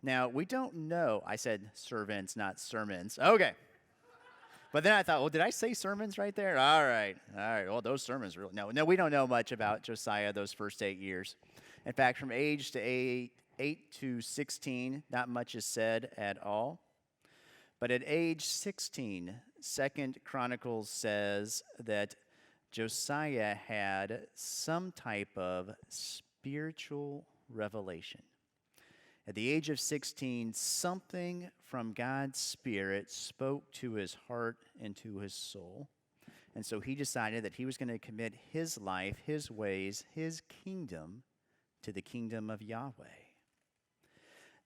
Now, we don't know. I said servants, not sermons. Okay. But then I thought, well, did I say sermons right there? All right. All right. Well, those sermons really. No, we don't know much about Josiah those first 8 years. In fact, from age to 8 to 16, not much is said at all. But at age 16, Second Chronicles says that Josiah had some type of spiritual revelation. At the age of 16, something from God's Spirit spoke to his heart and to his soul. And so he decided that he was going to commit his life, his ways, his kingdom to the kingdom of Yahweh.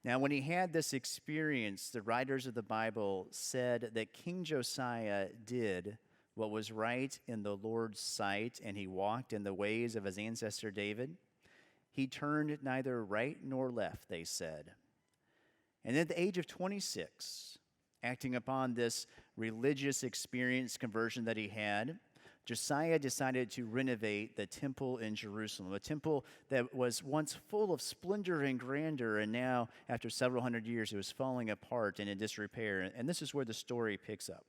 Now, when he had this experience, the writers of the Bible said that King Josiah did what was right in the Lord's sight, and he walked in the ways of his ancestor David. He turned neither right nor left, they said. And at the age of 26, acting upon this religious experience conversion that he had, Josiah decided to renovate the temple in Jerusalem, a temple that was once full of splendor and grandeur, and now, after several hundred years, it was falling apart and in disrepair. And this is where the story picks up.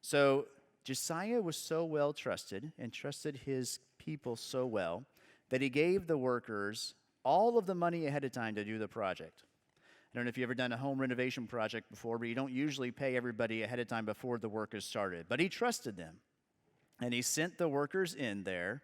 So Josiah was so well trusted and trusted his people so well that he gave the workers all of the money ahead of time to do the project. I don't know if you've ever done a home renovation project before, but you don't usually pay everybody ahead of time before the work is started. But he trusted them, and he sent the workers in there,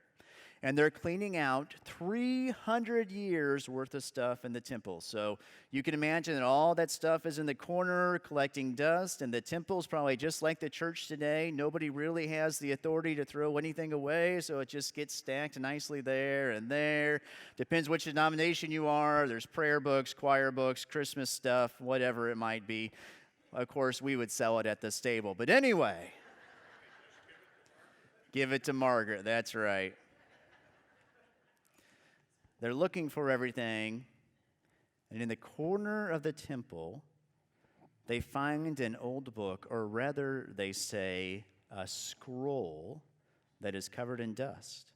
and they're cleaning out 300 years worth of stuff in the temple. So you can imagine that all that stuff is in the corner collecting dust, and the temple's probably just like the church today. Nobody really has the authority to throw anything away, so it just gets stacked nicely there and there. Depends which denomination you are. There's prayer books, choir books, Christmas stuff, whatever it might be. Of course, we would sell it at the stable. But anyway, give it to Margaret. That's right. They're looking for everything, and in the corner of the temple, they find an old book, or rather, they say, a scroll that is covered in dust.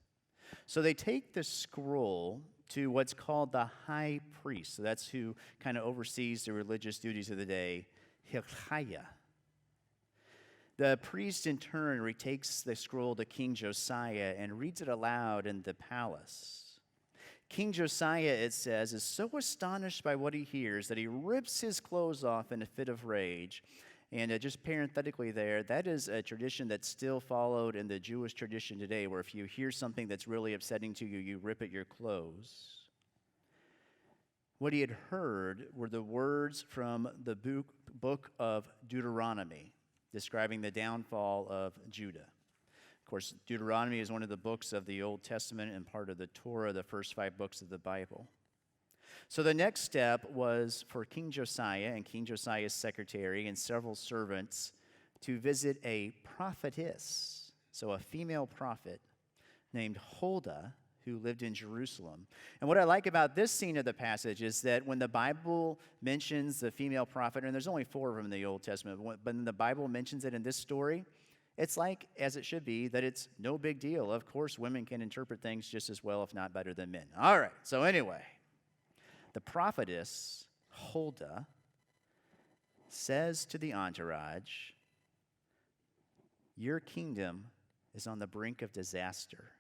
So they take the scroll to what's called the high priest. So that's who kind of oversees the religious duties of the day, Hilkiah. The priest, in turn, retakes the scroll to King Josiah and reads it aloud in the palace. King Josiah, it says, is so astonished by what he hears that he rips his clothes off in a fit of rage. And just parenthetically there, that is a tradition that's still followed in the Jewish tradition today, where if you hear something that's really upsetting to you, you rip at your clothes. What he had heard were the words from the book of Deuteronomy, describing the downfall of Judah. Of course, Deuteronomy is one of the books of the Old Testament and part of the Torah, the first 5 books of the Bible. So the next step was for King Josiah and King Josiah's secretary and several servants to visit a prophetess, so a female prophet named Huldah, who lived in Jerusalem. And what I like about this scene of the passage is that when the Bible mentions the female prophet, and there's only 4 of them in the Old Testament, but when the Bible mentions it in this story, it's like, as it should be, that it's no big deal. Of course, women can interpret things just as well, if not better than men. All right, so anyway, the prophetess, Huldah, says to the entourage, your kingdom is on the brink of disaster.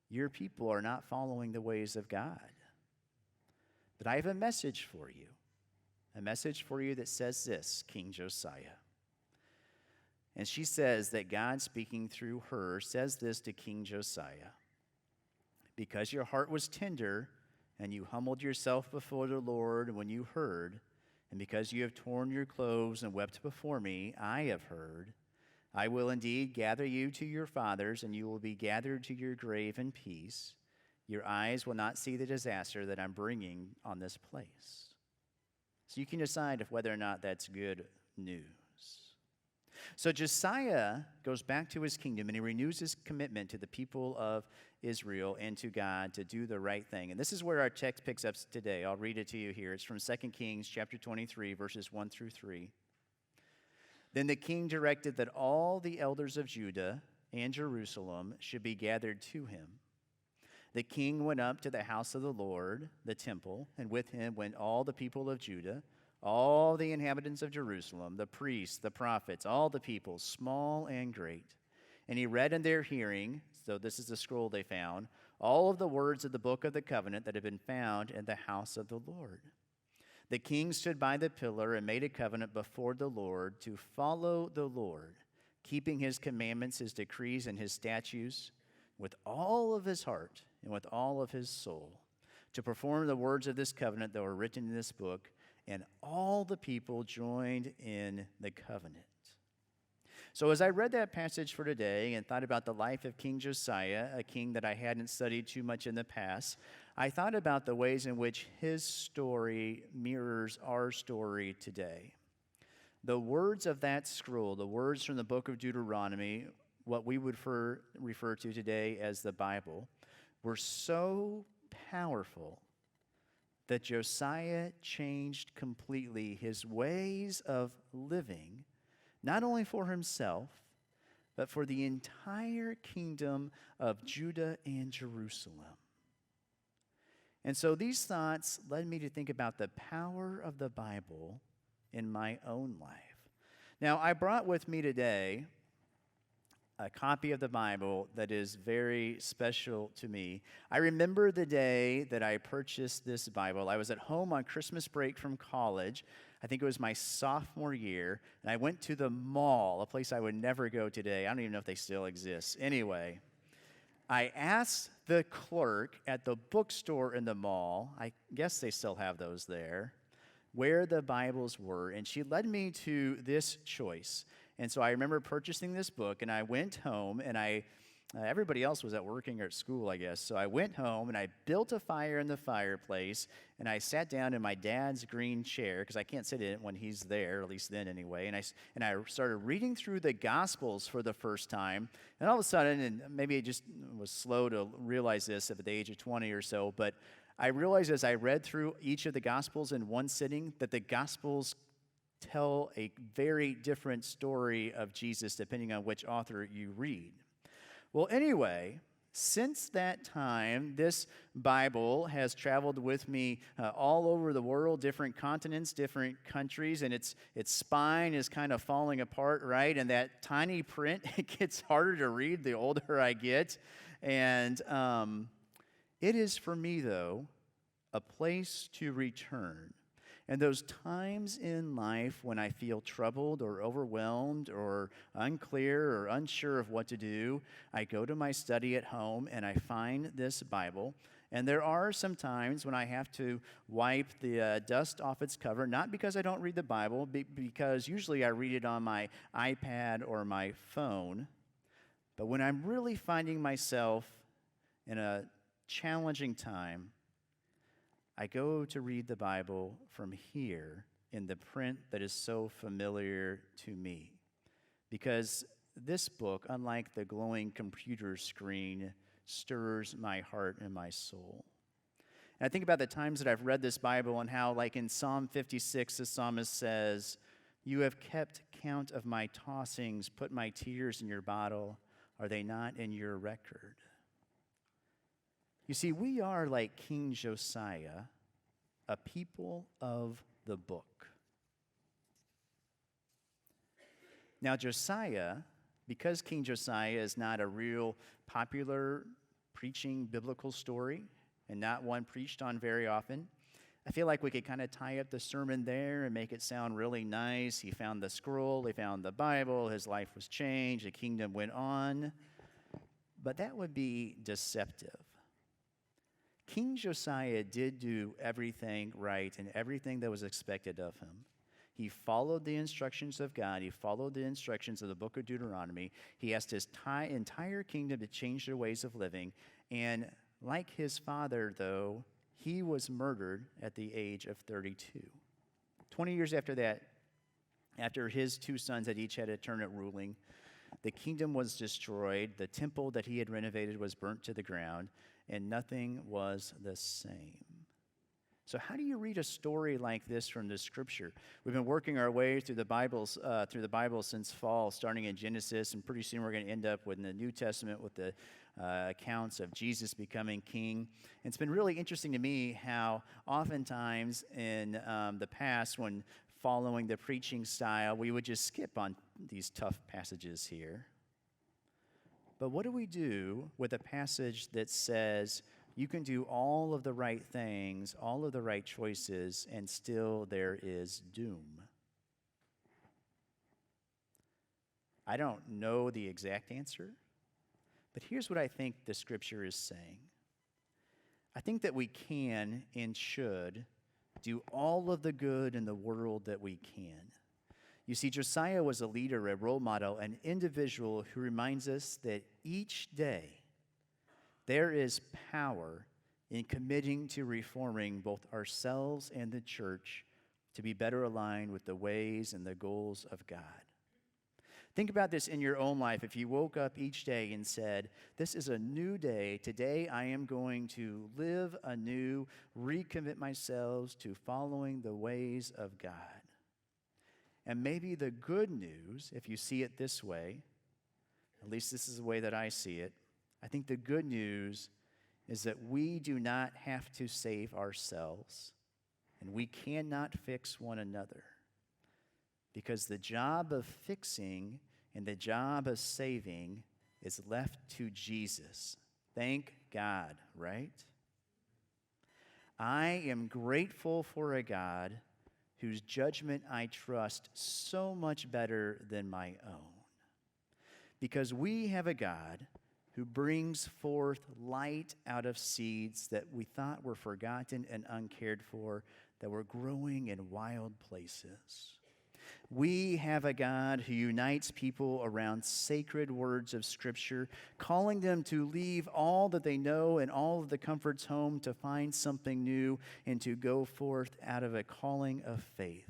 Your people are not following the ways of God. But I have a message for you that says this, King Josiah. And she says that God, speaking through her, says this to King Josiah. Because your heart was tender, and you humbled yourself before the Lord when you heard, and because you have torn your clothes and wept before me, I have heard. I will indeed gather you to your fathers, and you will be gathered to your grave in peace. Your eyes will not see the disaster that I'm bringing on this place. So you can decide whether or not that's good news. So Josiah goes back to his kingdom, and he renews his commitment to the people of Israel and to God to do the right thing. And this is where our text picks up today. I'll read it to you here. It's from 2 Kings chapter 23, verses 1 through 3. Then the king directed that all the elders of Judah and Jerusalem should be gathered to him. The king went up to the house of the Lord, the temple, and with him went all the people of Judah, all the inhabitants of Jerusalem, the priests, the prophets, all the people, small and great. And he read in their hearing, so this is the scroll they found, all of the words of the book of the covenant that had been found in the house of the Lord. The king stood by the pillar and made a covenant before the Lord to follow the Lord, keeping his commandments, his decrees, and his statutes with all of his heart and with all of his soul, to perform the words of this covenant that were written in this book. And all the people joined in the covenant. So as I read that passage for today and thought about the life of King Josiah, a king that I hadn't studied too much in the past, I thought about the ways in which his story mirrors our story today. The words of that scroll, the words from the book of Deuteronomy, what we would refer to today as the Bible, were so powerful that Josiah changed completely his ways of living, not only for himself, but for the entire kingdom of Judah and Jerusalem. And so these thoughts led me to think about the power of the Bible in my own life. Now, I brought with me today a copy of the Bible that is very special to me. I remember the day that I purchased this Bible. I was at home on Christmas break from college. I think it was my sophomore year, and I went to the mall, a place I would never go today. I don't even know if they still exist. Anyway, I asked the clerk at the bookstore in the mall, I guess they still have those there, where the Bibles were, and she led me to this choice. And so I remember purchasing this book, and I went home, and everybody else was at working or at school, I guess. So I went home, and I built a fire in the fireplace, and I sat down in my dad's green chair, because I can't sit in it when he's there, at least then anyway, and I started reading through the Gospels for the first time, and all of a sudden, and maybe I just was slow to realize this at the age of 20 or so, but I realized as I read through each of the Gospels in one sitting that the Gospels tell a very different story of Jesus depending on which author you read. Well, anyway, since that time, this Bible has traveled with me all over the world, different continents, different countries, and its spine is kind of falling apart, right? And that tiny print, it gets harder to read the older I get. And it is for me, though, a place to return. And those times in life when I feel troubled or overwhelmed or unclear or unsure of what to do, I go to my study at home and I find this Bible. And there are some times when I have to wipe the dust off its cover, not because I don't read the Bible, because usually I read it on my iPad or my phone. But when I'm really finding myself in a challenging time, I go to read the Bible from here in the print that is so familiar to me. Because this book, unlike the glowing computer screen, stirs my heart and my soul. And I think about the times that I've read this Bible and how, like in Psalm 56, the psalmist says, "You have kept count of my tossings, put my tears in your bottle. Are they not in your record?" You see, we are like King Josiah, a people of the book. Now, Josiah, because King Josiah is not a real popular preaching biblical story and not one preached on very often, I feel like we could kind of tie up the sermon there and make it sound really nice. He found the scroll, he found the Bible, his life was changed, the kingdom went on. But that would be deceptive. King Josiah did do everything right and everything that was expected of him. He followed the instructions of God. He followed the instructions of the book of Deuteronomy. He asked his entire kingdom to change their ways of living. And like his father, though, he was murdered at the age of 32. 20 years after that, after his two sons had each had a turn at ruling, the kingdom was destroyed. The temple that he had renovated was burnt to the ground, and nothing was the same. So how do you read a story like this from the Scripture? We've been working our way through the Bible since fall, starting in Genesis, and pretty soon we're going to end up with in the New Testament with the accounts of Jesus becoming king. And it's been really interesting to me how oftentimes in the past, when following the preaching style, we would just skip on these tough passages here. But what do we do with a passage that says you can do all of the right things, all of the right choices, and still there is doom? I don't know the exact answer, but here's what I think the scripture is saying. I think that we can and should do all of the good in the world that we can. You see, Josiah was a leader, a role model, an individual who reminds us that each day there is power in committing to reforming both ourselves and the church to be better aligned with the ways and the goals of God. Think about this in your own life. If you woke up each day and said, this is a new day, today I am going to live anew, recommit myself to following the ways of God. And maybe the good news, if you see it this way, at least this is the way that I see it, I think the good news is that we do not have to save ourselves, and we cannot fix one another. Because the job of fixing and the job of saving is left to Jesus. Thank God, right? I am grateful for a God whose judgment I trust so much better than my own. Because we have a God who brings forth light out of seeds that we thought were forgotten and uncared for, that were growing in wild places. We have a God who unites people around sacred words of Scripture, calling them to leave all that they know and all of the comforts home to find something new and to go forth out of a calling of faith.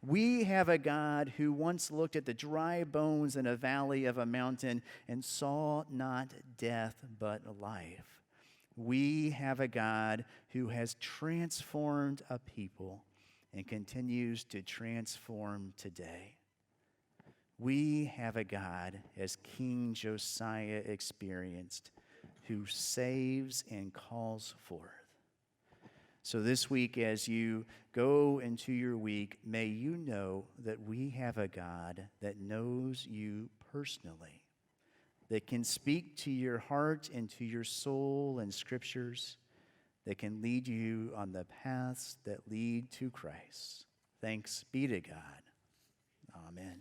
We have a God who once looked at the dry bones in a valley of a mountain and saw not death but life. We have a God who has transformed a people and continues to transform today. We have a God, as King Josiah experienced, who saves and calls forth. So this week, as you go into your week, may you know that we have a God that knows you personally, that can speak to your heart and to your soul and scriptures, that can lead you on the paths that lead to Christ. Thanks be to God. Amen.